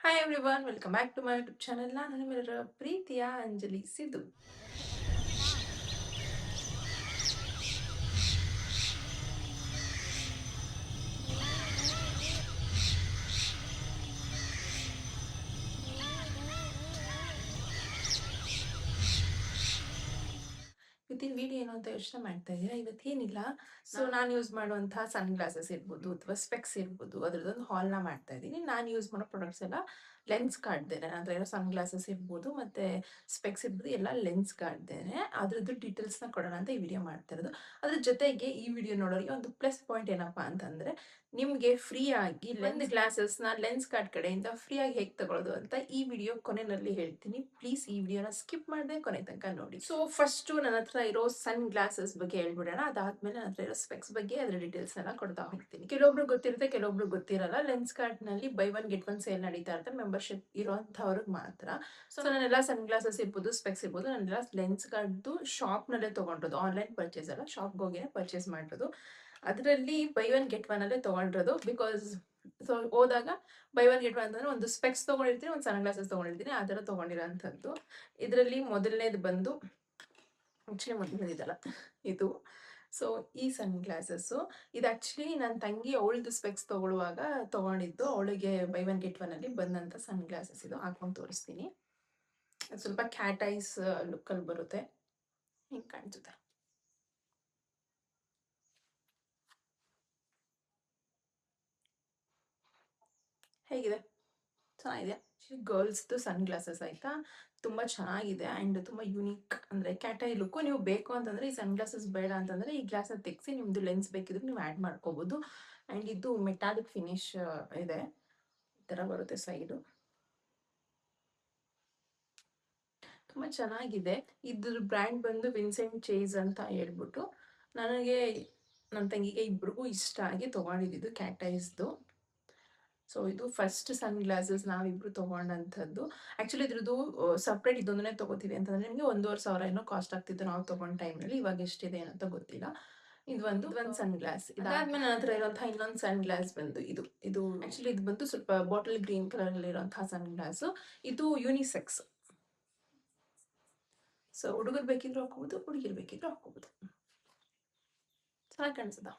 Hi everyone, welcome back to my YouTube channel. ನಾನು ನಿಮ್ಮೆಲ್ಲರ ಪ್ರೀತಿಯ ಅಂಜಲಿ ಸಿದ್ದು. ಇವತ್ತಿನ ವಿಡಿಯೋ ಏನು ಅಂತ ಯೋಚನೆ ಮಾಡ್ತಾ ಇದ್ದೀರಾ? ಇವತ್ತೇನಿಲ್ಲ. ನಾನು ಯೂಸ್ ಮಾಡುವಂತಹ ಸನ್ ಗ್ಲಾಸಸ್ ಇರ್ಬೋದು ಅಥವಾ ಸ್ಪೆಕ್ಸ್ ಇರ್ಬೋದು, ಅದ್ರದ್ದೊಂದು ಹಾಲ್ನ ಮಾಡ್ತಾ ಇದ್ದೀನಿ. ನಾನು ಯೂಸ್ ಮಾಡೋ ಪ್ರಾಡಕ್ಟ್ಸ್ ಎಲ್ಲ ಲೆನ್ಸ್ ಗಾರ್ಡ್ದೇನೆ. ನನ್ನ ಹತ್ರ ಇರೋ ಸನ್ ಗ್ಲಾಸಸ್ ಇರ್ಬೋದು ಮತ್ತೆ ಸ್ಪೆಕ್ಸ್ ಇರ್ಬೋದು, ಎಲ್ಲ ಲೆನ್ಸ್ ಗಾರ್ಡ್ದೇನೆ. ಅದ್ರದ್ದು ಡೀಟೇಲ್ಸ್ನ ಕೊಡೋಣ ಅಂತ ಈ ವಿಡಿಯೋ ಮಾಡ್ತಾ ಇರೋದು. ಅದ್ರ ಜೊತೆಗೆ ಈ ವಿಡಿಯೋ ನೋಡೋರಿಗೆ ಒಂದು ಪ್ಲಸ್ ಪಾಯಿಂಟ್ ಏನಪ್ಪಾ ಅಂತಂದ್ರೆ, ನಿಮ್ಗೆ ಫ್ರೀ ಆಗಿ ಲೆನ್ಸ್ ಗ್ಲಾಸಸ್ನ ಲೆನ್ಸ್ ಕಾರ್ಡ್ ಕಡೆಯಿಂದ ಫ್ರೀ ಆಗಿ ಹೇಗೆ ತಗೊಳ್ಳೋದು ಅಂತ ಈ ವಿಡಿಯೋ ಕೊನೆಯಲ್ಲಿ ಹೇಳ್ತೀನಿ. ಪ್ಲೀಸ್ ಈ ವಿಡಿಯೋನ ಸ್ಕಿಪ್ ಮಾಡದೆ ಕೊನೆ ತನಕ ನೋಡಿ. ಸೊ ಫಸ್ಟ್ ನನ್ನ ಹತ್ರ ಇರೋ ಸನ್ ಗ್ಲಾಸಸ್ ಬಗ್ಗೆ ಹೇಳ್ಬಿಡೋಣ. ಅದಾದ್ಮೇಲೆ ನನ್ನ ಹತ್ರ ಇರೋ ಸ್ಪೆಕ್ಸ್ ಬಗ್ಗೆ ಅದ್ರ ಡೀಟೇಲ್ಸ್ ಎಲ್ಲ ಕೊಡ್ತಾ ಹೋಗ್ತೀನಿ. ಕೆಲವೊಬ್ರು ಗೊತ್ತಿರುತ್ತೆ, ಕೆಲವೊಬ್ರು ಗೊತ್ತಿರಲ್ಲ. ಲೆನ್ಸ್ ಕಾರ್ಡ್ ನಲ್ಲಿ by one get one sale ನಡೀತಾ ಇರುತ್ತೆ, ಮೆಂಬರ್ಶಿಪ್ ಇರೋಂಥವ್ರಿಗೆ ಮಾತ್ರ. ಸೊ ನಾನೆಲ್ಲ ಸನ್ ಗ್ಲಾಸಸ್ ಇರ್ಬೋದು, ಸ್ಪೆಕ್ಸ್ ಇರ್ಬೋದು, ನಾನೆಲ್ಲ ಲೆನ್ಸ್ ಕಾರ್ಡ್ದು ಶಾಪ್ ನಲ್ಲೇ ತಗೊಂಡಿರೋದು. ಆನ್ಲೈನ್ ಪರ್ಚೇಸ್ ಅಲ್ಲ, ಶಾಪ್ಗೆ ಹೋಗಿನೇ ಪರ್ಚೇಸ್ ಮಾಡಿರೋದು. ಅದರಲ್ಲಿ ಬೈ ಒನ್ ಗೆಟ್ ಒನ್ ಅಲ್ಲೇ ತಗೊಂಡಿರೋದು. ಬಿಕಾಸ್ ಸೊ ಹೋದಾಗ ಬೈ ಒನ್ ಗೆಟ್ ಒನ್ ಅಂತಂದ್ರೆ ಒಂದು ಸ್ಪೆಕ್ಸ್ ತಗೊಂಡಿರ್ತೀನಿ, ಒಂದು ಸನ್ ಗ್ಲಾಸಸ್ ತಗೊಂಡಿರ್ತೀನಿ, ಆ ಥರ ತಗೊಂಡಿರೋಂಥದ್ದು. ಇದರಲ್ಲಿ ಮೊದಲನೇದು ಬಂದು ಆಕ್ಚುಲಿ ಮೊದಲನೇದಿದಲ್ಲ ಇದು. ಸೊ ಈ ಸನ್ ಗ್ಲಾಸಸ್ಸು ಇದು ಆಕ್ಚುಲಿ ನನ್ನ ತಂಗಿ ಅವಳದು ಸ್ಪೆಕ್ಸ್ ತಗೊಳ್ಳುವಾಗ ತಗೊಂಡಿದ್ದು. ಅವಳಿಗೆ ಬೈ ಒನ್ ಗೆಟ್ ಒನ್ ಅಲ್ಲಿ ಬಂದಂತ ಸನ್ ಗ್ಲಾಸಸ್. ಇದು ಹಾಕೊಂಡು ತೋರಿಸ್ತೀನಿ. ಸ್ವಲ್ಪ ಕ್ಯಾಟ್ ಐಸ್ ಲುಕ್ಕಲ್ಲಿ ಬರುತ್ತೆ, ಹಿಂಗೆ ಕಾಣಿಸುತ್ತೆ. ಹೇಗಿದೆ? ಚೆನ್ನಾಗಿದೆ. ಗರ್ಲ್ಸ್ದು ಸನ್ ಗ್ಲಾಸಸ್ ಆಯ್ತಾ, ತುಂಬಾ ಚೆನ್ನಾಗಿದೆ ಅಂಡ್ ತುಂಬಾ ಯುನೀಕ್. ಅಂದ್ರೆ ಕ್ಯಾಟ್ ಐ ಲುಕ್. ನೀವು ಬೇಕು ಅಂತಂದ್ರೆ ಈ ಸನ್ ಗ್ಲಾಸಸ್ ಬೇಡ ಅಂತಂದ್ರೆ ಈ ಗ್ಲಾಸ್ ತೆಗೆಸಿ ನಿಮ್ದು ಲೆನ್ಸ್ ಬೇಕಿದ್ರೆ ನೀವು ಆ್ಯಡ್ ಮಾಡ್ಕೋಬಹುದು. ಅಂಡ್ ಇದು ಮೆಟಾಲಿಕ್ ಫಿನಿಶ್ ಇದೆ, ಈ ತರ ಬರುತ್ತೆ ಸೈಡು. ತುಂಬಾ ಚೆನ್ನಾಗಿದೆ. ಇದ್ರ ಬ್ರ್ಯಾಂಡ್ ಬಂದು ವಿನ್ಸೆಂಟ್ ಚೇಸ್ ಅಂತ ಹೇಳ್ಬಿಟ್ಟು. ನನಗೆ ನನ್ನ ತಂಗಿಗೆ ಇಬ್ರಿಗೂ ಇಷ್ಟ ಆಗಿ ತಗೊಂಡಿದ್ದು ಕ್ಯಾಟ್ ಐಸ್ದು. ಸೊ ಇದು ಫಸ್ಟ್ ಸನ್ ಗ್ಲಾಸಸ್ ನಾವಿಬ್ರು ತಗೊಂಡಂಥದ್ದು. ಆಕ್ಚುಲಿ ಇದ್ರದ್ದು ಸಪ್ರೇಟ್ ಇದೊಂದನ್ನೇ ತಗೋತೀವಿ ಅಂತಂದ್ರೆ ನಿಮಗೆ 1,500 ಏನೋ ಕಾಸ್ಟ್ ಆಗ್ತಿತ್ತು ನಾವು ತಗೊಂಡ ಟೈಮ್ನಲ್ಲಿ. ಇವಾಗ ಎಷ್ಟಿದೆ ಏನಂತ ಗೊತ್ತಿಲ್ಲ. ಇದು ಒಂದು ಸನ್ ಗ್ಲಾಸ್. ಇದಾದ್ಮೇಲೆ ನನ್ನ ಹತ್ರ ಇರುವಂತಹ ಇನ್ನೊಂದು ಸನ್ ಗ್ಲಾಸ್ ಬಂದು ಇದು ಆಕ್ಚುಲಿ ಇದು ಬಂದು ಸ್ವಲ್ಪ ಬಾಟಲ್ ಗ್ರೀನ್ ಕಲರ್ ಅಲ್ಲಿ ಇರುವಂತಹ ಸನ್ ಗ್ಲಾಸ್. ಇದು ಯೂನಿಸೆಕ್ಸ್. ಸೊ ಹುಡುಗರು ಬೇಕಿದ್ರು ಹಾಕೋಬಹುದು, ಹುಡುಗಿರು ಬೇಕಿದ್ರು ಹಾಕೋಬಹುದು. ಚೆನ್ನಾಗಿ ಕಾಣಿಸದ.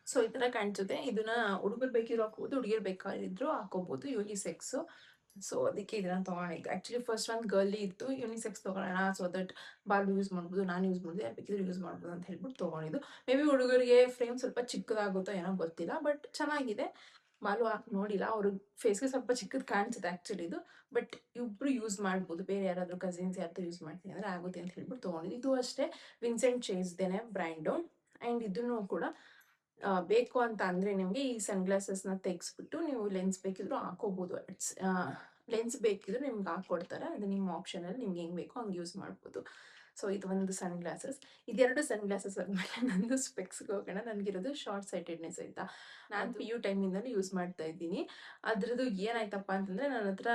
ಸೊ ಈ ತರ ಕಾಣಿಸುತ್ತೆ. ಇದನ್ನ ಹುಡುಗರು ಬೇಕಿದ್ರು ಹಾಕೋಬಹುದು, ಹುಡುಗಿರು ಬೇಕಾಗಿದ್ರು ಹಾಕೋಬಹುದು. ಯೂನಿಸೆಕ್ಸ್. ಸೊ ಅದಕ್ಕೆ ಇದನ್ನ ತಗೊಂಡಿದ್ದು. ಆಕ್ಚುಲಿ ಫಸ್ಟ್ ಒಂದು ಗರ್ಲಿ ಇತ್ತು, ಯೂನಿಸೆಕ್ಸ್ ತಗೊಳ್ಳೋಣ ಸೊ ದಟ್ ಬಾಲು ಯೂಸ್ ಮಾಡ್ಬೋದು, ನಾನು ಯೂಸ್ ಮಾಡ್ಬೋದು, ಯಾರು ಬೇಕಿದ್ರು ಯೂಸ್ ಮಾಡ್ಬೋದು ಅಂತ ಹೇಳ್ಬಿಟ್ಟು ತಗೊಂಡಿದ್ದು. ಮೇ ಬಿ ಹುಡುಗರಿಗೆ ಫ್ರೇಮ್ ಸ್ವಲ್ಪ ಚಿಕ್ಕದಾಗುತ್ತೋ ಏನೋ ಗೊತ್ತಿಲ್ಲ, ಬಟ್ ಚೆನ್ನಾಗಿದೆ. ಬಾಲು ಹಾಕಿ ನೋಡಿಲ್ಲ, ಅವ್ರ ಫೇಸ್ಗೆ ಸ್ವಲ್ಪ ಚಿಕ್ಕದು ಕಾಣಿಸುತ್ತೆ ಆಕ್ಚುಲಿ ಇದು. ಬಟ್ ಇಬ್ರು ಯೂಸ್ ಮಾಡ್ಬೋದು, ಬೇರೆ ಯಾರಾದ್ರೂ ಕಸಿನ್ಸ್ ಯಾರು ಯೂಸ್ ಮಾಡ್ತೀನಿ ಅಂದ್ರೆ ಆಗುತ್ತೆ ಅಂತ ಹೇಳ್ಬಿಟ್ಟು ತಗೊಂಡಿದ್ದು. ಇದು ಅಷ್ಟೇ ವಿನ್ಸೆಂಟ್ ಚೇಸ್ದೇನೆ ಬ್ರ್ಯಾಂಡು. ಅಂಡ್ ಇದನ್ನು ಕೂಡ ಬೇಕು ಅಂತ ಅಂದ್ರೆ ನಿಮಗೆ ಈ ಸನ್ ಗ್ಲಾಸಸ್ನ ತೆಗೆಸ್ಬಿಟ್ಟು ನೀವು ಲೆನ್ಸ್ ಬೇಕಿದ್ರು ಹಾಕೋಬಹುದು. ಲೆನ್ಸ್ ಬೇಕಿದ್ರು ನಿಮ್ಗೆ ಹಾಕೊಡ್ತಾರೆ, ಅದು ನಿಮ್ಮ ಆಪ್ಷನಲ್ಲಿ ನಿಮ್ಗೆ ಹೆಂಗೆ ಬೇಕೋ ಹಂಗೆ ಯೂಸ್ ಮಾಡ್ಬೋದು. ಸೊ ಇದು ಒಂದು ಸನ್ ಗ್ಲಾಸಸ್. ಇದೆರಡು ಸನ್ ಗ್ಲಾಸಸ್ ಆದ್ಮೇಲೆ ನಂದು ಸ್ಪೆಕ್ಸ್ಗೆ ಹೋಗೋಣ. ನನಗಿರೋದು ಶಾರ್ಟ್ ಸೈಟೆಡ್ನೆಸ್ ಆಯ್ತಾ. ನಾನು PU ಟೈಮಿಂದಲೂ ಯೂಸ್ ಮಾಡ್ತಾ ಇದ್ದೀನಿ. ಅದ್ರದ್ದು ಏನಾಯ್ತಪ್ಪ ಅಂತಂದ್ರೆ, ನನ್ನ ಹತ್ರ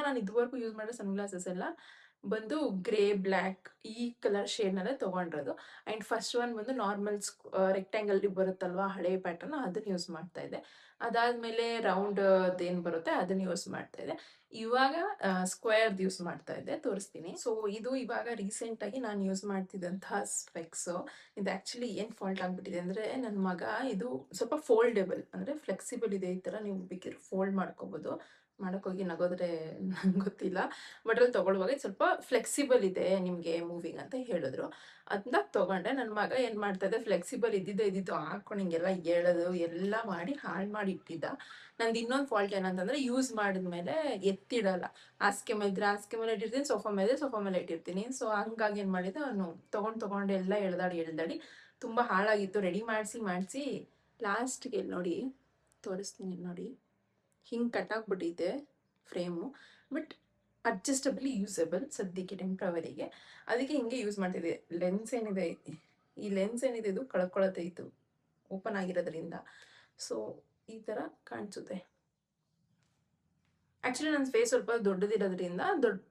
ನಾನು ಇದುವರೆಗೂ ಯೂಸ್ ಮಾಡೋ ಸನ್ ಗ್ಲಾಸಸ್ ಎಲ್ಲ ಬಂದು ಗ್ರೇ ಬ್ಲ್ಯಾಕ್ ಈ ಕಲರ್ ಶೇಡ್ನಲ್ಲೇ ತೊಗೊಂಡಿರೋದು. ಆ್ಯಂಡ್ ಫಸ್ಟ್ ಒನ್ ಬಂದು ನಾರ್ಮಲ್ ರೆಕ್ಟ್ಯಾಂಗಲ್ ಬರುತ್ತಲ್ವಾ, ಹಳೆ ಪ್ಯಾಟರ್ನ್, ಅದನ್ನ ಯೂಸ್ ಮಾಡ್ತಾ ಇದ್ದೆ. ಅದಾದಮೇಲೆ ರೌಂಡ್ ಏನು ಬರುತ್ತೆ ಅದನ್ನ ಯೂಸ್ ಮಾಡ್ತಾ ಇದ್ದೆ. ಇವಾಗ ಸ್ಕ್ವೇರ್ದು ಯೂಸ್ ಮಾಡ್ತಾ ಇದ್ದೆ, ತೋರಿಸ್ತೀನಿ. ಸೊ ಇದು ಇವಾಗ ರೀಸೆಂಟಾಗಿ ನಾನು ಯೂಸ್ ಮಾಡ್ತಿದ್ದಂತಹ ಸ್ಪೆಕ್ಸು. ಇದು ಆ್ಯಕ್ಚುಲಿ ಏನು ಫಾಲ್ಟ್ ಆಗಿಬಿಟ್ಟಿದೆ ಅಂದರೆ, ನನ್ನ ಮಗ ಇದು ಸ್ವಲ್ಪ ಫೋಲ್ಡೆಬಲ್ ಅಂದರೆ ಫ್ಲೆಕ್ಸಿಬಲ್ ಇದೆ. ಈ ಥರ ನೀವು ಬೇಕಿದ್ರೆ ಫೋಲ್ಡ್ ಮಾಡ್ಕೋಬೋದು. ಮಾಡೋಕ್ಕೋಗಿ ನಗೋದ್ರೆ ನಂಗೆ ಗೊತ್ತಿಲ್ಲ, ಬಟ್ ಅಲ್ಲಿ ತೊಗೊಳ್ಳುವಾಗ ಇದು ಸ್ವಲ್ಪ ಫ್ಲೆಕ್ಸಿಬಲ್ ಇದೆ ನಿಮಗೆ ಮೂವಿಂಗ್ ಅಂತ ಹೇಳಿದ್ರು. ಅದನ್ನ ತೊಗೊಂಡೆ. ನನ್ನ ಮಗ ಏನು ಮಾಡ್ತಾ ಇದ್ದೆ, ಫ್ಲೆಕ್ಸಿಬಲ್ ಇದ್ದಿದ್ದು ಹಾಕೊಂಡು ಹಿಂಗೆಲ್ಲ ಹೇಳೋದು ಎಲ್ಲ ಮಾಡಿ ಹಾಳು ಮಾಡಿ ಇಟ್ಟಿದ್ದ. ನಂದು ಇನ್ನೊಂದು ಫಾಲ್ಟ್ ಏನಂತಂದರೆ, ಯೂಸ್ ಮಾಡಿದ್ಮೇಲೆ ಎತ್ತಿಡಲ್ಲ. ಹಾಸಿಗೆ ಮೇಲೆ ಇಟ್ಟಿರ್ತೀನಿ, ಸೋಫಾ ಮೇಲೆ ಇಟ್ಟಿರ್ತೀನಿ. ಸೊ ಹಂಗಾಗಿ ಏನು ಮಾಡಿದೆ, ಅವನು ತೊಗೊಂಡು ಎಲ್ಲ ಎಳ್ದಾಡಿ ತುಂಬ ಹಾಳಾಗಿತ್ತು. ರೆಡಿ ಮಾಡಿಸಿ ಲಾಸ್ಟ್ಗೆ ನೋಡಿ ತೋರಿಸ್ತೀನಿ ನೋಡಿ, ಹಿಂಗೆ ಕಟ್ಟಾಗ್ಬಿಟ್ಟಿದೆ ಫ್ರೇಮು. ಬಟ್ ಅಡ್ಜಸ್ಟಬಲ್ ಯೂಸಬಲ್ ಸದ್ಯಕ್ಕೆ ಟೆಂಪ್ರವರಿಗೆ. ಅದಕ್ಕೆ ಹಿಂಗೆ ಯೂಸ್ ಮಾಡ್ತಿದ್ದೆ. ಈ ಲೆನ್ಸ್ ಏನಿದೆ ಇದು ಕಳ್ಕೊಳತ್ತೆ, ಇದು ಓಪನ್ ಆಗಿರೋದ್ರಿಂದ. ಸೊ ಈ ಥರ ಕಾಣಿಸುತ್ತೆ. ಆಕ್ಚುಲಿ ನನ್ನ ಫೇಸ್ ಸ್ವಲ್ಪ ದೊಡ್ಡದಿರೋದ್ರಿಂದ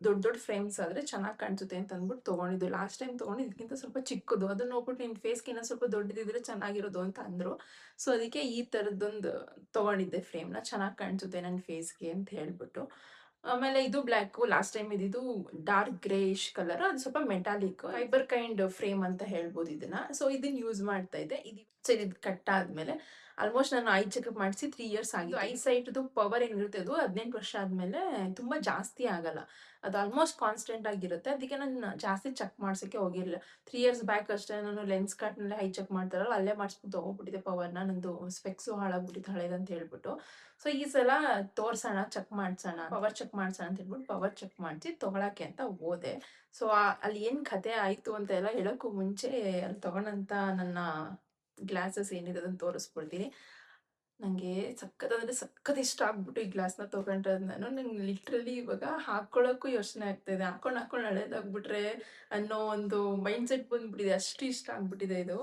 ದೊಡ್ಡ ಫ್ರೇಮ್ಸ್ ಆದ್ರೆ ಚೆನ್ನಾಗಿ ಕಾಣಿಸುತ್ತೆ ಅಂತ ಅಂದ್ಬಿಟ್ಟು ತೊಗೊಂಡಿದ್ದು. ಲಾಸ್ಟ್ ಟೈಮ್ ತೊಗೊಂಡು ಇದಕ್ಕಿಂತ ಸ್ವಲ್ಪ ಚಿಕ್ಕದು. ಅದನ್ನ ನೋಡ್ಬಿಟ್ಟು ನಿನ್ನ ಫೇಸ್‌ಗೆ ಇನ್ನೂ ಸ್ವಲ್ಪ ದೊಡ್ಡದಿದ್ರೆ ಚೆನ್ನಾಗಿರೋದು ಅಂತ ಅಂದ್ರು. ಸೊ ಅದಕ್ಕೆ ಈ ಥರದ್ದೊಂದು ತೊಗೊಂಡಿದ್ದೆ ಫ್ರೇಮ್‌ನ. ಚೆನ್ನಾಗಿ ಕಾಣಿಸುತ್ತೆ ನನ್ನ ಫೇಸ್‌ಗೆ ಅಂತ ಹೇಳ್ಬಿಟ್ಟು. ಆಮೇಲೆ ಇದು ಬ್ಲ್ಯಾಕು. ಲಾಸ್ಟ್ ಟೈಮ್ ಇದ್ದಿದ್ದು ಡಾರ್ಕ್ ಗ್ರೇಯಿಶ್ ಕಲರ್. ಅದು ಸ್ವಲ್ಪ ಮೆಟಾಲಿಕ್ ಫೈಬರ್ ಕೈಂಡ್ ಫ್ರೇಮ್ ಅಂತ ಹೇಳ್ಬೋದು ಇದನ್ನ. ಸೊ ಇದನ್ನ ಯೂಸ್ ಮಾಡ್ತಾ ಇದ್ದೆ. ಸೊ ಇದು ಕಟ್ ಆದ್ಮೇಲೆ ಆಲ್ಮೋಸ್ಟ್ ನಾನು ಐ ಚೆಕಪ್ ಮಾಡಿಸಿ 3 ಇಯರ್ಸ್ ಆಗಿತ್ತು. ಐ ಸೈಟ್‌ದು ಪವರ್ ಏನಿರುತ್ತೆ ಅದು 18 ವರ್ಷ ಆದ್ಮೇಲೆ ತುಂಬಾ ಜಾಸ್ತಿ ಆಗಲ್ಲ. ಅದು ಆಲ್ಮೋಸ್ಟ್ ಕಾನ್ಸ್ಟೆಂಟ್ ಆಗಿರುತ್ತೆ. ಅದಕ್ಕೆ ನಾನು ಜಾಸ್ತಿ ಚೆಕ್ ಮಾಡ್ಸಕ್ಕೆ ಹೋಗಿರ್ಲಿಲ್ಲ. 3 ಇಯರ್ಸ್ ಬ್ಯಾಕ್ ಅಷ್ಟೇ ನಾನು ಲೆನ್ಸ್ ಕಾರ್ಟ್‌ನಲ್ಲೇ ಐ ಚೆಕ್ ಮಾಡ್ತಾರಲ್ಲ ಅಲ್ಲೇ ಮಾಡಿಸ್ಬಿಟ್ಟು ತಗೊಂಡ್ಬಿಟ್ಟಿದ್ದೆ ಪವರ್‌ನ. ನಂದು ಸ್ಪೆಕ್ಸು ಹಾಳಾಗ್ಬಿಟ್ಟಿತ್ತು ಹಳೇದಂತ ಹೇಳ್ಬಿಟ್ಟು. ಸೊ ಈ ಸಲ ತೋರ್ಸೋಣ, ಚೆಕ್ ಮಾಡ್ಸೋಣ, ಪವರ್ ಚೆಕ್ ಮಾಡ್ಸೋಣ ಅಂತ ಹೇಳ್ಬಿಟ್ಟು ಪವರ್ ಚೆಕ್ ಮಾಡಿಸಿ ತಗೊಳಕ್ಕೆ ಅಂತ ಹೋದೆ. ಸೊ ಅಲ್ಲಿ ಏನು ಕತೆ ಆಯಿತು ಅಂತ ಎಲ್ಲ ಹೇಳೋಕ್ಕೂ ಮುಂಚೆ ಅಲ್ಲಿ ತಗೊಂಡಂಥ ನನ್ನ ಗ್ಲಾಸಸ್ ಏನಿದೆ ಅದನ್ನ ತೋರಿಸ್ಬಿಡ್ತೀನಿ. ನಂಗೆ ಸಖತ್ ಸಖತ್ ಇಷ್ಟ ಆಗ್ಬಿಟ್ಟು ಈ ಗ್ಲಾಸ್‌ನ ತಗೊಂಡಿರೋದು ನಾನು. ನಂಗೆ ಲಿಟ್ರಲಿ ಇವಾಗ ಹಾಕೊಳ್ಳೋಕ್ಕೂ ಯೋಚನೆ ಆಗ್ತಾ ಇದೆ. ಹಾಕೊಂಡು ಹಳೇದಾಗ್ಬಿಟ್ರೆ ಅನ್ನೋ ಒಂದು ಮೈಂಡ್‌ಸೆಟ್ ಬಂದ್ಬಿಟ್ಟಿದೆ. ಅಷ್ಟು ಇಷ್ಟ ಆಗ್ಬಿಟ್ಟಿದೆ ಇದು.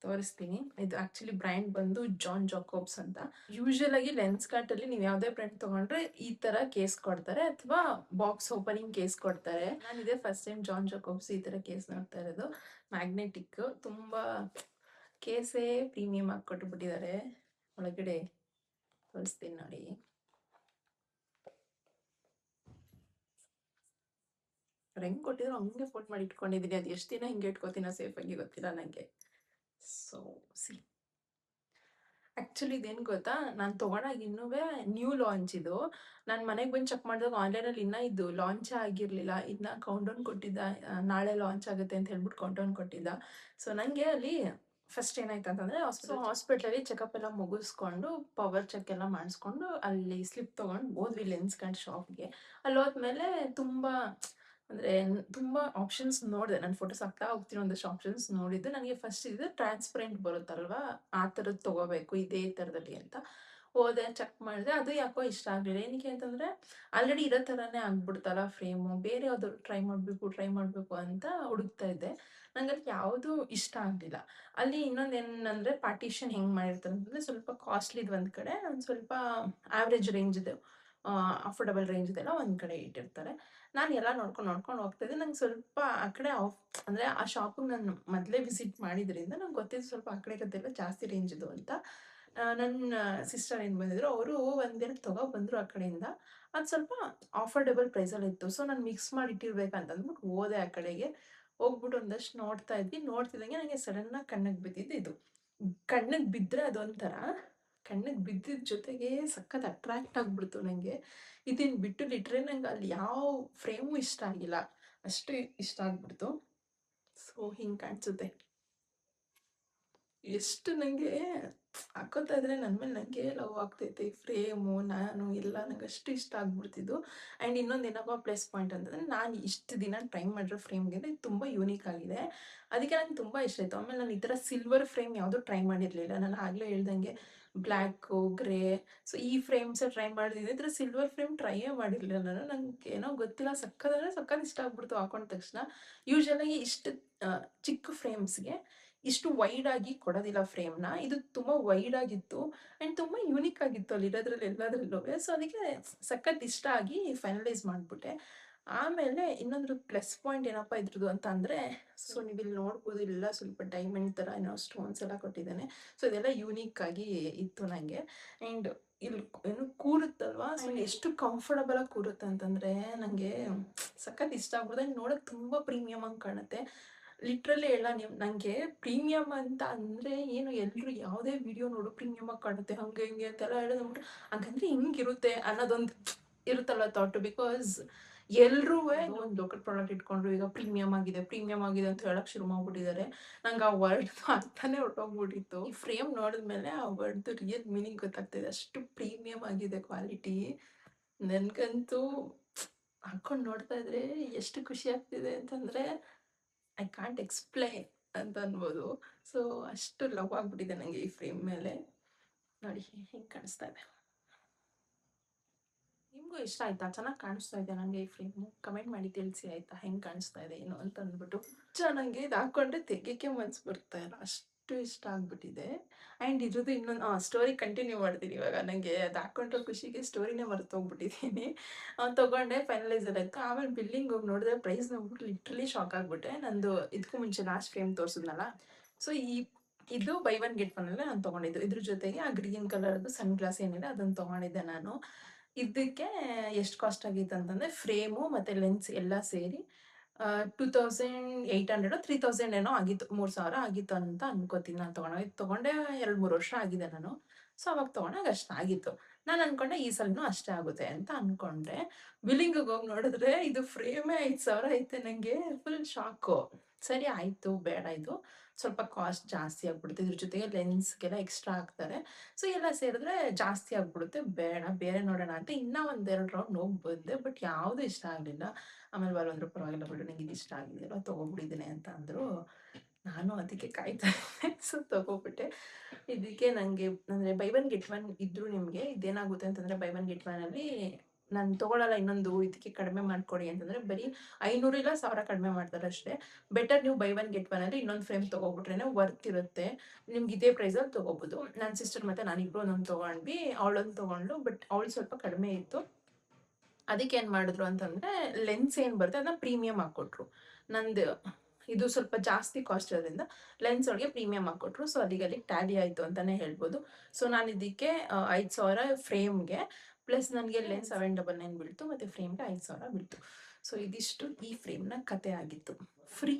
ತೋರಿಸ್ತೀನಿ. ಇದು ಆಕ್ಚುಲಿ ಬ್ರ್ಯಾಂಡ್ ಬಂದು ಜಾನ್ ಜಾಕೋಬ್ಸ್ ಅಂತ. ಯೂಶುವಲ್ ಆಗಿ ಲೆನ್ಸ್ ಕಾರ್ಟಲ್ಲಿ ನೀವು ಯಾವುದೇ ಬ್ರ್ಯಾಂಡ್ ತಗೊಂಡ್ರೆ ಈ ತರ ಕೇಸ್ ಕೊಡ್ತಾರೆ ಅಥವಾ ಬಾಕ್ಸ್ ಓಪನಿಂಗ್ ಕೇಸ್ ಕೊಡ್ತಾರೆ. ನಾನು ಇದೇ ಫಸ್ಟ್ ಟೈಮ್ ಜಾನ್ ಜಾಕೋಬ್ಸ್ ಈ ತರ ಕೇಸ್ ನೋಡ್ತಾ ಇರೋದು. ಮ್ಯಾಗ್ನೆಟಿಕ್ ತುಂಬಾ ಕೇಸೇ ಪ್ರೀಮಿಯಂ ಆಗಿ ಕೊಟ್ಬಿಟ್ಟಿದ್ದಾರೆ. ಒಳಗಡೆ ತೋರಿಸ್ತೀನಿ ನೋಡಿ. ಅವ್ರು ಹೆಂಗ್ ಕೊಟ್ಟಿದ್ರು ಹಂಗೆ ಫೋಲ್ಡ್ ಮಾಡಿ ಇಟ್ಕೊಂಡಿದ್ದೀನಿ. ಅದು ಎಷ್ಟು ದಿನ ಹಿಂಗೆ ಇಟ್ಕೋತೀನೋ ಸೇಫ್ ಆಗಿ ಗೊತ್ತಿಲ್ಲ ನನಗೆ. ಸೊ ಸಿ ಆಕ್ಚುಲಿ ಇದೇನು ಗೊತ್ತಾ, ನಾನು ತಗೊಂಡಾಗ ಇನ್ನೂವೆ ನ್ಯೂ ಲಾಂಚ್ ಇದು. ನಾನು ಮನೆಗೆ ಬಂದು ಚೆಕ್ ಮಾಡಿದಾಗ ಆನ್ಲೈನಲ್ಲಿ ಇನ್ನೂ ಇದು ಲಾಂಚೇ ಆಗಿರಲಿಲ್ಲ. ಇದನ್ನ ಕೌಂಟೌನ್ ಕೊಟ್ಟಿದ್ದ, ನಾಳೆ ಲಾಂಚ್ ಆಗುತ್ತೆ ಅಂತ ಹೇಳ್ಬಿಟ್ಟು ಕೌಂಟೌನ್ ಕೊಟ್ಟಿದ್ದ. ಸೊ ನನಗೆ ಅಲ್ಲಿ ಫಸ್ಟ್ ಏನಾಯ್ತು ಅಂತಂದರೆ, ಹಾಸ್ಪಿಟ್ಲಲ್ಲಿ ಚೆಕಪ್ ಎಲ್ಲ ಮುಗಿಸ್ಕೊಂಡು ಪವರ್ ಚೆಕ್ ಎಲ್ಲ ಮಾಡಿಸ್ಕೊಂಡು ಅಲ್ಲಿ ಸ್ಲಿಪ್ ತೊಗೊಂಡು ಹೋದ್ವಿ ಲೆನ್ಸ್ ಕಾರ್ಟ್ ಶಾಪ್ಗೆ. ಅಲ್ಲಿ ಹೋದ್ಮೇಲೆ ತುಂಬ ಅಂದರೆ ತುಂಬ ಆಪ್ಷನ್ಸ್ ನೋಡಿದೆ. ನಾನು ಫೋಟೋಸ್ ಹಾಕ್ತಾ ಹೋಗ್ತೀನಿ, ಒಂದಷ್ಟು ಆಪ್ಷನ್ಸ್ ನೋಡಿದ್ದು. ನನಗೆ ಫಸ್ಟ್ ಇದು ಟ್ರಾನ್ಸ್ಪರೆಂಟ್ ಬರುತ್ತಲ್ವಾ, ಆ ಥರದ್ದು ತೊಗೋಬೇಕು ಇದೇ ಥರದಲ್ಲಿ ಅಂತ ಹೋದೆ, ಚೆಕ್ ಮಾಡಿದೆ. ಅದು ಯಾಕೋ ಇಷ್ಟ ಆಗಲಿಲ್ಲ. ಏನಕ್ಕೆ ಅಂತಂದರೆ ಆಲ್ರೆಡಿ ಇರೋ ಥರನೇ ಆಗ್ಬಿಡ್ತಲ್ಲ ಫ್ರೇಮು. ಬೇರೆ ಯಾವ್ದಾದ್ರು ಟ್ರೈ ಮಾಡಬೇಕು ಅಂತ ಹುಡುಕ್ತಾ ಇದ್ದೆ. ನಂಗೆ ಅಲ್ಲಿ ಯಾವುದೂ ಇಷ್ಟ ಆಗಲಿಲ್ಲ. ಅಲ್ಲಿ ಇನ್ನೊಂದು ಏನಂದರೆ ಪಾರ್ಟಿಷನ್ ಹೆಂಗೆ ಮಾಡಿರ್ತಾರೆ ಅಂತಂದರೆ, ಸ್ವಲ್ಪ ಕಾಸ್ಟ್ಲಿದು ಒಂದು ಕಡೆ, ಒಂದು ಸ್ವಲ್ಪ ಆವ್ರೇಜ್ ರೇಂಜ್ದು ಅಫೋರ್ಡಬಲ್ ರೇಂಜ್ದೆಲ್ಲ ಒಂದು ಕಡೆ ಇಟ್ಟಿರ್ತಾರೆ. ನಾನು ಎಲ್ಲ ನೋಡ್ಕೊಂಡು ಹೋಗ್ತಾಯಿದ್ದೆ. ನಂಗೆ ಸ್ವಲ್ಪ ಆ ಕಡೆ ಅಂದರೆ ಆ ಶಾಪಿಗೆ ನಾನು ಮೊದಲೇ ವಿಸಿಟ್ ಮಾಡಿದ್ರಿಂದ ನಂಗೆ ಗೊತ್ತಿದ್ದು ಸ್ವಲ್ಪ ಆ ಕಡೆ ಇರೋದೆಲ್ಲ ಜಾಸ್ತಿ ರೇಂಜ್ದು ಅಂತ. ನನ್ನ ಸಿಸ್ಟರ್ ಏನು ಬಂದಿದ್ರು, ಅವರು ಒಂದೆರಡು ತಗೊಬಂದರು ಆ ಕಡೆಯಿಂದ. ಅದು ಸ್ವಲ್ಪ ಅಫೋರ್ಡೆಬಲ್ ಪ್ರೈಸಲ್ಲಿತ್ತು. ಸೊ ನಾನು ಮಿಕ್ಸ್ ಮಾಡಿ ಇಟ್ಟಿರ್ಬೇಕಂತ ಅಂದ್ಬಿಟ್ಟು ಹೋದೆ ಆ ಕಡೆಗೆ. ಹೋಗ್ಬಿಟ್ಟು ಒಂದಷ್ಟು ನೋಡ್ತಾ ಇದ್ವಿ. ನೋಡ್ತಿದ್ದಂಗೆ ನನಗೆ ಸಡನ್ನಾಗಿ ಕಣ್ಣಿಗೆ ಬಿದ್ದಿದ್ದು ಇದು. ಕಣ್ಣಿಗೆ ಬಿದ್ದರೆ ಅದೊಂಥರ, ಕಣ್ಣಿಗೆ ಬಿದ್ದಿದ್ದ ಜೊತೆಗೆ ಸಖತ್ ಅಟ್ರಾಕ್ಟ್ ಆಗ್ಬಿಡ್ತು ನನಗೆ. ಇದನ್ನು ಬಿಟ್ಟು ನಂಗೆ ಅಲ್ಲಿ ಯಾವ ಫ್ರೇಮು ಇಷ್ಟ ಆಗಿಲ್ಲ. ಅಷ್ಟು ಇಷ್ಟ ಆಗ್ಬಿಡ್ತು. ಸೊ ಹಿಂಗೆ ಕಾಣಿಸುತ್ತೆ. ಎಷ್ಟು ನನಗೆ ಹಾಕೋತಾ ಇದ್ರೆ ನನ್ನ ಮೇಲೆ ನನಗೆ ಲವ್ ಆಗ್ತೈತೆ. ಈ ಫ್ರೇಮು, ನಾನು ಎಲ್ಲ ನಂಗೆ ಅಷ್ಟು ಇಷ್ಟ ಆಗ್ಬಿಡ್ತಿದ್ದು. ಆ್ಯಂಡ್ ಇನ್ನೊಂದು ಏನಪ್ಪ ಪ್ಲಸ್ ಪಾಯಿಂಟ್ ಅಂತಂದರೆ, ನಾನು ಇಷ್ಟು ದಿನ ಟ್ರೈ ಮಾಡಿರೋ ಫ್ರೇಮ್ಗಿಂತ ಇದು ತುಂಬ ಯೂನಿಕ್ ಆಗಿದೆ. ಅದಕ್ಕೆ ನಂಗೆ ತುಂಬ ಇಷ್ಟ ಆಯಿತು. ಆಮೇಲೆ ನಾನು ಈ ಥರ ಸಿಲ್ವರ್ ಫ್ರೇಮ್ ಯಾವುದೂ ಟ್ರೈ ಮಾಡಿರಲಿಲ್ಲ. ನಾನು ಆಗಲೇ ಹೇಳ್ದಂಗೆ ಬ್ಲ್ಯಾಕು, ಗ್ರೇ, ಸೊ ಈ ಫ್ರೇಮ್ಸೇ ಟ್ರೈ ಮಾಡಿದ್ದೀನಿ. ಈ ಥರ ಸಿಲ್ವರ್ ಫ್ರೇಮ್ ಟ್ರೈಯೇ ಮಾಡಿರಲಿಲ್ಲ ನಾನು. ನಂಗೆ ಏನೋ ಗೊತ್ತಿಲ್ಲ, ಸಖತ್ ಇಷ್ಟ ಆಗ್ಬಿಡ್ತು ಹಾಕೊಂಡ ತಕ್ಷಣ. ಯೂಶುವಲಾಗಿ ಇಷ್ಟು ಚಿಕ್ಕ ಫ್ರೇಮ್ಸ್ಗೆ ಇಷ್ಟು ವೈಡ್ ಆಗಿ ಕೊಡೋದಿಲ್ಲ ಫ್ರೇಮ್‌ನ. ಇದು ತುಂಬ ವೈಡ್ ಆಗಿತ್ತು ಆ್ಯಂಡ್ ತುಂಬ ಯೂನಿಕ್ ಆಗಿತ್ತು ಅಲ್ಲಿರೋದ್ರಲ್ಲಿ ಎಲ್ಲದ್ರಲ್ಲೂವೆ. ಸೊ ಅದಕ್ಕೆ ಸಖತ್ ಇಷ್ಟ ಆಗಿ ಫೈನಲೈಸ್ ಮಾಡಿಬಿಟ್ಟೆ. ಆಮೇಲೆ ಇನ್ನೊಂದು ಪ್ಲಸ್ ಪಾಯಿಂಟ್ ಏನಪ್ಪ ಇದ್ರದ್ದು ಅಂತ ಅಂದರೆ, ಸೊ ನೀವಿಲ್ಲಿ ನೋಡ್ಬೋದು, ಇಲ್ಲೆಲ್ಲ ಸ್ವಲ್ಪ ಡೈಮಂಡ್ ಥರ ಏನೋ ಸ್ಟೋನ್ಸ್ ಎಲ್ಲ ಕೊಟ್ಟಿದ್ದಾನೆ. ಸೊ ಇದೆಲ್ಲ ಯೂನಿಕ್ ಆಗಿ ಇತ್ತು ನನಗೆ. ಆ್ಯಂಡ್ ಇಲ್ಲಿ ಏನು ಕೂರುತ್ತಲ್ವಾ, ಸೊ ಎಷ್ಟು ಕಂಫರ್ಟಬಲ್ ಆಗಿ ಕೂರುತ್ತೆ ಅಂತಂದರೆ ನನಗೆ ಸಖತ್ ಇಷ್ಟ ಆಗ್ಬಿಡ್ತು. ಆ್ಯಂಡ್ ನೋಡೋಕ್ಕೆ ತುಂಬ ಪ್ರೀಮಿಯಮ್ ಆಗಿ ಕಾಣುತ್ತೆ. ಲಿಟ್ರಲಿ ಹೇಳ ನೀವು, ನನಗೆ ಪ್ರೀಮಿಯಮ್ ಅಂತ ಅಂದರೆ ಏನು, ಎಲ್ಲರೂ ಯಾವುದೇ ವಿಡಿಯೋ ನೋಡು ಪ್ರೀಮಿಯಮ್ ಆಗಿ ಕಾಣುತ್ತೆ ಹಂಗೆ ಹಿಂಗೆ ಅಂತೆಲ್ಲ ಹೇಳೋದು. ಹಂಗಂದ್ರೆ ಹಿಂಗಿರುತ್ತೆ ಅನ್ನೋದೊಂದು ಇರುತ್ತಲ್ಲ ಥಾಟ್. ಬಿಕಾಸ್ ಎಲ್ರೂ ಒಂದು ಲೋಕಲ್ ಪ್ರಾಡಕ್ಟ್ ಇಟ್ಕೊಂಡ್ರು ಈಗ ಪ್ರೀಮಿಯಮ್ ಆಗಿದೆ ಅಂತ ಹೇಳಕ್ ಶುರು ಮಾಡ್ಬಿಟ್ಟಿದ್ದಾರೆ. ನಂಗೆ ಆ ವರ್ಡ್ ಅರ್ಥನೇ ಹೊರಟೋಗ್ಬಿಟ್ಟಿತ್ತು. ಈ ಫ್ರೇಮ್ ನೋಡಿದ್ಮೇಲೆ ಆ ವರ್ಡ್ದು ರಿಯಲ್ ಮೀನಿಂಗ್ ಗೊತ್ತಾಗ್ತಿದೆ. ಅಷ್ಟು ಪ್ರೀಮಿಯಮ್ ಆಗಿದೆ ಕ್ವಾಲಿಟಿ. ನನಗಂತೂ ಹಾಕೊಂಡು ನೋಡ್ತಾ ಇದ್ರೆ ಎಷ್ಟು ಖುಷಿ ಆಗ್ತಿದೆ ಅಂತಂದರೆ ಐ ಕಾಂಟ್ ಎಕ್ಸ್‌ಪ್ಲೈನ್ ಅಂತ ಅನ್ಬೋದು. ಸೊ ಅಷ್ಟು ಲವ್ ಆಗ್ಬಿಟ್ಟಿದೆ ನನಗೆ ಈ ಫ್ರೇಮ್ ಮೇಲೆ. ನೋಡಿ ಹೆಂಗೆ ಕಾಣಿಸ್ತಾ ಇದೆ. ನಿಮಗೂ ಇಷ್ಟ ಆಯ್ತಾ? ಚೆನ್ನಾಗಿ ಕಾಣಿಸ್ತಾ ಇದೆಯಾ ನನಗೆ ಈ ಫ್ರೇಮು? ಕಮೆಂಟ್ ಮಾಡಿ ತಿಳಿಸಿ ಆಯಿತಾ, ಹೆಂಗೆ ಕಾಣಿಸ್ತಾ ಇದೆ ಏನು ಅಂತ ಅಂದ್ಬಿಟ್ಟು. ನನಗೆ ಇದು ಹಾಕ್ಕೊಂಡ್ರೆ ತೆಗಿಯೋಕ್ಕೆ ಮನ್ಸು ಬರ್ತಾ ಇಲ್ಲ, ಅಷ್ಟು ಅಷ್ಟು ಇಷ್ಟ ಆಗ್ಬಿಟ್ಟಿದೆ. ಆ್ಯಂಡ್ ಇದ್ರದ್ದು ಇನ್ನೊಂದು ಸ್ಟೋರಿ ಕಂಟಿನ್ಯೂ ಮಾಡ್ತೀನಿ ಇವಾಗ. ನನಗೆ ಅದು ಹಾಕೊಂಡಿರೋ ಖುಷಿಗೆ ಸ್ಟೋರಿನೇ ಮರ್ತೋಗ್ಬಿಟ್ಟಿದ್ದೀನಿ. ತೊಗೊಂಡೆ, ಫೈನಲೈಸರ್ ಆಯಿತು. ಆಮೇಲೆ ಬಿಲ್ಲಿಂಗ್ ಹೋಗಿ ನೋಡಿದ್ರೆ ಪ್ರೈಸ್ ನೋಡ್ಬಿಟ್ಟು ಲಿಟ್ರಲಿ ಶಾಕ್ ಆಗ್ಬಿಟ್ಟೆ. ನಂದು ಇದಕ್ಕೂ ಮುಂಚೆ ಲಾಸ್ಟ್ ಫ್ರೇಮ್ ತೋರಿಸಿದ್ನಲ್ಲ, ಸೊ ಇದು ಬೈ ಒನ್ ಗೆಟ್ ಒನ್ ಅಲ್ಲೇ ನಾನು ತೊಗೊಂಡಿದ್ದು. ಇದ್ರ ಜೊತೆಗೆ ಆ ಗ್ರೀನ್ ಕಲರ್ದು ಸನ್ ಗ್ಲಾಸ್ ಏನಿದೆ ಅದನ್ನು ತೊಗೊಂಡಿದ್ದೆ ನಾನು. ಇದಕ್ಕೆ ಎಷ್ಟು ಕಾಸ್ಟ್ ಆಗಿತ್ತು ಅಂತಂದರೆ, ಫ್ರೇಮು ಮತ್ತು ಲೆನ್ಸ್ ಎಲ್ಲ ಸೇರಿ 2800 3000 ಏನೋ ಆಗಿತ್ತು. 3000 ಆಗಿತ್ತು ಅಂತ ಅನ್ಕೋತೀನಿ. ನಾನು ತೊಗೊಂಡೆ 2-3 ವರ್ಷ ಆಗಿದೆ ನಾನು. ಸೊ ಅವಾಗ ತೊಗೊಂಡಾಗ ಅಷ್ಟಾಗಿತ್ತು. ನಾನು ಅನ್ಕೊಂಡೆ ಈ ಸಲನೂ ಅಷ್ಟೇ ಆಗುತ್ತೆ ಅಂತ ಅನ್ಕೊಂಡೆ. ಬಿಲ್ಲಿಂಗಿಗೆ ಹೋಗಿ ನೋಡಿದ್ರೆ ಇದು ಫ್ರೇಮೇ 5000 ಐತೆ. ನನಗೆ ಫುಲ್ ಶಾಕು. ಸರಿ ಆಯಿತು, ಬೇಡ ಇದು ಸ್ವಲ್ಪ ಕಾಸ್ಟ್ ಜಾಸ್ತಿ ಆಗ್ಬಿಡುತ್ತೆ. ಇದ್ರ ಜೊತೆಗೆ ಲೆನ್ಸ್ಗೆಲ್ಲ ಎಕ್ಸ್ಟ್ರಾ ಹಾಕ್ತಾರೆ. ಸೊ ಎಲ್ಲ ಸೇರಿದ್ರೆ ಜಾಸ್ತಿ ಆಗ್ಬಿಡುತ್ತೆ, ಬೇಡ ಬೇರೆ ನೋಡೋಣ ಅಂತ ಇನ್ನೂ 1-2 ರೌಂಡ್ ಹೋಗಿ ಬಂದೆ. ಬಟ್ ಯಾವುದೂ ಇಷ್ಟ ಆಗಲಿಲ್ಲ. ಆಮೇಲೆ ಬರೋಂದ್ರು ಪರವಾಗಿಲ್ಲ ಬಿಡು, ನಂಗೆ ಇದು ಇಷ್ಟ ಆಗಿದೆಯಲ್ಲ ತೊಗೊಬಿಟ್ಟಿದ್ದೀನಿ ಅಂತ ಅಂದರು. ನಾನು ಅದಕ್ಕೆ ಕಾಯ್ತಾ ಇದ್ದೆ. ಸೊ ತೊಗೊಬಿಟ್ಟೆ. ಇದಕ್ಕೆ ನನಗೆ ಅಂದರೆ ಬೈ ಒನ್ ಗೆಟ್ ಒನ್ ಇದ್ದರೂ ನಿಮಗೆ ಇದೇನಾಗುತ್ತೆ ಅಂತಂದರೆ, ಬೈ ಒನ್ ಗೆಟ್ ಒನ್ನಲ್ಲಿ ನಾನು ತೊಗೊಳಲ್ಲ ಇನ್ನೊಂದು ಇದಕ್ಕೆ ಕಡಿಮೆ ಮಾಡಿಕೊಡಿ ಅಂತಂದರೆ ಬರೀ 500 ಇಲ್ಲ 1000 ಕಡಿಮೆ ಮಾಡ್ತಾರೆ ಅಷ್ಟೇ. ಬೆಟರ್ ನೀವು ಬೈ ಒನ್ ಗೆಟ್ ಒನ್ನಲ್ಲಿ ಇನ್ನೊಂದು ಫ್ರೇಮ್ ತೊಗೊಬಿಟ್ರೆ ವರ್ತ್ ಇರುತ್ತೆ. ನಿಮ್ಗೆ ಇದೇ ಪ್ರೈಸಲ್ಲಿ ತೊಗೋಬೋದು. ನನ್ನ ಸಿಸ್ಟರ್ ಮತ್ತು ನಾನಿಬ್ಬರು ಒಂದೊಂದು ತೊಗೊಂಡ್ವಿ. ಅವಳೊಂದು ತೊಗೊಂಡ್ಳು, ಬಟ್ ಅವಳು ಸ್ವಲ್ಪ ಕಡಿಮೆ ಇತ್ತು. ಅದಕ್ಕೆ ಏನು ಮಾಡಿದ್ರು ಅಂತಂದರೆ, ಲೆನ್ಸ್ ಏನು ಬರುತ್ತೆ ಅದನ್ನ ಪ್ರೀಮಿಯಮ್ ಹಾಕ್ಕೊಟ್ರು. ನಂದು ಇದು ಸ್ವಲ್ಪ ಜಾಸ್ತಿ ಕಾಸ್ಟ್ ಇರೋದ್ರಿಂದ ಲೆನ್ಸ್ ಒಳಗೆ ಪ್ರೀಮಿಯಮ್ ಹಾಕ್ಕೊಟ್ರು. ಸೊ ಅಲ್ಲಿಗೆ ಟ್ಯಾಲಿ ಆಯಿತು ಅಂತಲೇ ಹೇಳ್ಬೋದು. ಸೊ ನಾನು ಇದಕ್ಕೆ 5000 ಫ್ರೇಮ್ಗೆ, ಪ್ಲಸ್ ನನಗೆ ಲೆನ್ಸ್ 799 ಬೀಳ್ತು, ಮತ್ತು ಫ್ರೇಮ್ಗೆ 5000 ಬೀಳ್ತು. ಸೊ ಇದಿಷ್ಟು ಈ ಫ್ರೇಮ್ನ ಕತೆ ಆಗಿತ್ತು. Free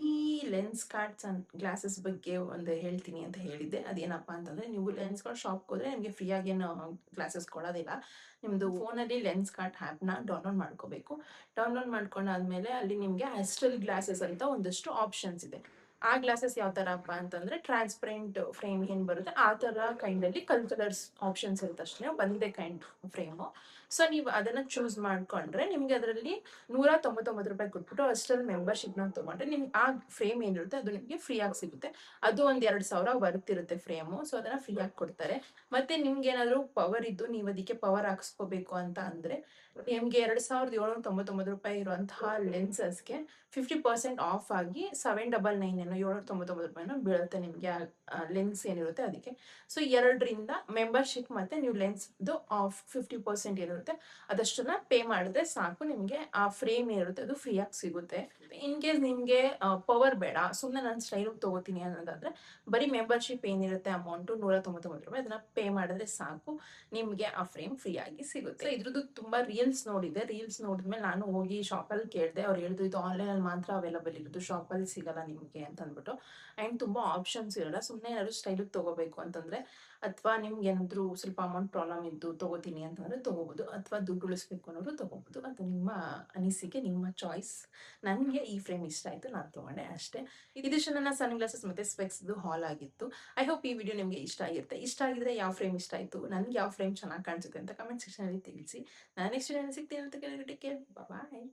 lens cards and glasses ಬಗ್ಗೆ ಒಂದು ಹೇಳ್ತೀನಿ ಅಂತ ಹೇಳಿದ್ದೆ. ಅದೇನಪ್ಪ ಅಂತಂದರೆ, ನೀವು ಲೆನ್ಸ್ಗಳು ಶಾಪ್ಗೆ ಹೋದರೆ ನಿಮಗೆ ಫ್ರೀಯಾಗೇನು ಗ್ಲಾಸಸ್ ಕೊಡೋದಿಲ್ಲ. ನಿಮ್ಮದು ಫೋನಲ್ಲಿ ಲೆನ್ಸ್ ಕಾರ್ಟ್ ಆ್ಯಪ್ನ ಡೌನ್ಲೋಡ್ ಮಾಡ್ಕೋಬೇಕು. ಡೌನ್ಲೋಡ್ ಮಾಡ್ಕೊಂಡಾದ್ಮೇಲೆ ಅಲ್ಲಿ ನಿಮಗೆ ಆಸ್ಟ್ರಲ್ ಗ್ಲಾಸಸ್ ಅಂತ ಒಂದಷ್ಟು ಆಪ್ಷನ್ಸ್ ಇದೆ. ಆ ಗ್ಲಾಸಸ್ ಯಾವ ಥರಪ್ಪ ಅಂತಂದರೆ, ಟ್ರಾನ್ಸ್ಪರೆಂಟ್ ಫ್ರೇಮ್ ಏನು ಬರುತ್ತೆ ಆ ಥರ ಕೈಂಡಲ್ಲಿ ಕಲರ್ಸ್ ಆಪ್ಷನ್ಸ್ ಇರುತ್ತೆ ಅಷ್ಟೇ, ಒಂದೇ ಕೈಂಡ್ ಫ್ರೇಮು. ಸೊ ನೀವು ಅದನ್ನು ಚೂಸ್ ಮಾಡಿಕೊಂಡ್ರೆ ನಿಮಗೆ ಅದರಲ್ಲಿ ₹199 ಕೊಟ್ಬಿಟ್ಟು ಅಷ್ಟರಲ್ಲಿ ಮೆಂಬರ್ಶಿಪ್ನ ತೊಗೊಂಡ್ರೆ ನಿಮ್ಗೆ ಆ ಫ್ರೇಮ್ ಏನಿರುತ್ತೆ ಅದು ನಿಮಗೆ ಫ್ರೀಯಾಗಿ ಸಿಗುತ್ತೆ. ಅದು ಒಂದು 2000 ವರ್ತ್ ಇರುತ್ತೆ ಫ್ರೇಮು. ಸೊ ಅದನ್ನು ಫ್ರೀಯಾಗಿ ಕೊಡ್ತಾರೆ. ಮತ್ತು ನಿಮ್ಗೆ ಏನಾದರೂ ಪವರ್ ಇದ್ದು ನೀವು ಅದಕ್ಕೆ ಪವರ್ ಹಾಕ್ಸ್ಕೋಬೇಕು ಅಂತ ಅಂದರೆ, ನಿಮಗೆ ₹2799 ಇರುವಂತಹ ಲೆನ್ಸಸ್ಗೆ 50% ಆಫ್ ಆಗಿ 799 ಏನೋ ₹799 ಬೀಳುತ್ತೆ ನಿಮಗೆ ಲೆನ್ಸ್ ಏನಿರುತ್ತೆ ಅದಕ್ಕೆ. ಸೊ 2ರಿಂದ ಮೆಂಬರ್ಶಿಪ್ ಮತ್ತು ನೀವು ಲೆನ್ಸ್ದು ಆಫ್ 50% ಏನಿರುತ್ತೆ ಅದಷ್ಟನ್ನು ಪೇ ಮಾಡಿದ್ರೆ ಸಾಕು, ನಿಮಗೆ ಆ ಫ್ರೇಮ್ ಏನಿರುತ್ತೆ ಅದು ಫ್ರೀಯಾಗಿ ಸಿಗುತ್ತೆ. ಇನ್ ಕೇಸ್ ನಿಮಗೆ ಪವರ್ ಬೇಡ, ಸುಮ್ಮನೆ ನಾನು ಸ್ಟೈಲಿಗೆ ತೊಗೋತೀನಿ ಅನ್ನೋದಾದರೆ ಬರೀ ಮೆಂಬರ್ಶಿಪ್ ಏನಿರುತ್ತೆ ಅಮೌಂಟು ₹199 ಅದನ್ನು ಪೇ ಮಾಡಿದ್ರೆ ಸಾಕು, ನಿಮಗೆ ಆ ಫ್ರೇಮ್ ಫ್ರೀಯಾಗಿ ಸಿಗುತ್ತೆ. ಇದ್ರದ್ದು ತುಂಬ ರೀಲ್ಸ್ ನೋಡಿದೆ. ರೀಲ್ಸ್ ನೋಡಿದ್ಮೇಲೆ ನಾನು ಹೋಗಿ ಶಾಪಲ್ಲಿ ಕೇಳಿದೆ. ಅವ್ರು ಹೇಳಿದ್ರು ಇದು ಆನ್ಲೈನಲ್ಲಿ ಮಾತ್ರ ಅವೈಲಬಲ್ ಇರೋದು, ಶಾಪಲ್ಲಿ ಸಿಗಲ್ಲ ನಿಮಗೆ ಅಂತ ಅಂದ್ಬಿಟ್ಟು. ಆ್ಯಂಡ್ ತುಂಬ ಆಪ್ಷನ್ಸ್ ಇರಲ್ಲ. ಸುಮ್ಮನೆ ಏನಾದ್ರು ಸ್ಟೈಲಿಗೆ ತೊಗೋಬೇಕು ಅಂತಂದರೆ, ಅಥವಾ ನಿಮ್ಗೆ ಏನಾದರೂ ಸ್ವಲ್ಪ ಅಮೌಂಟ್ ಪ್ರಾಬ್ಲಮ್ ಇದ್ದು ತೊಗೋತೀನಿ ಅಂತಂದರೆ ತೊಗೋಬೋದು, ಅಥವಾ ದುಡ್ಡು ಉಳಿಸ್ಬೇಕು ಅನ್ನೋರು ತೊಗೋಬೋದು. ಅದು ನಿಮ್ಮ ಅನಿಸಿಕೆ, ನಿಮ್ಮ ಚಾಯ್ಸ್. ನನಗೆ ಈ ಫ್ರೇಮ್ ಇಷ್ಟ ಆಯಿತು, ನಾನು ತೊಗೊಂಡೆ ಅಷ್ಟೇ. ಇದಿಷ್ಟು ನನ್ನ ಸನ್ ಗ್ಲಾಸಸ್ ಮತ್ತು ಸ್ಪೆಕ್ಸ್ದು ಹಾಲ್ ಆಗಿತ್ತು. ಐ ಹೋಪ್ ಈ ವಿಡಿಯೋ ನಿಮಗೆ ಇಷ್ಟ ಆಗಿರುತ್ತೆ. ಇಷ್ಟ ಆಗಿದ್ರೆ ಯಾವ ಫ್ರೇಮ್ ಇಷ್ಟ ಆಯಿತು, ನನಗೆ ಯಾವ ಫ್ರೇಮ್ ಚೆನ್ನಾಗಿ ಕಾಣಿಸುತ್ತೆ ಅಂತ ಕಮೆಂಟ್ ಸೆಕ್ಷನಲ್ಲಿ ತಿಳಿಸಿ. ನಾನು ನೆಕ್ಸ್ಟ್ ವಿಡಿಯೋನಲ್ಲಿ ಸಿಗ್ತೀನಿ ಅಂತ ಕೇಳಿ, ಟೇಕ್ ಕೇರ್, ಬಾಯ್.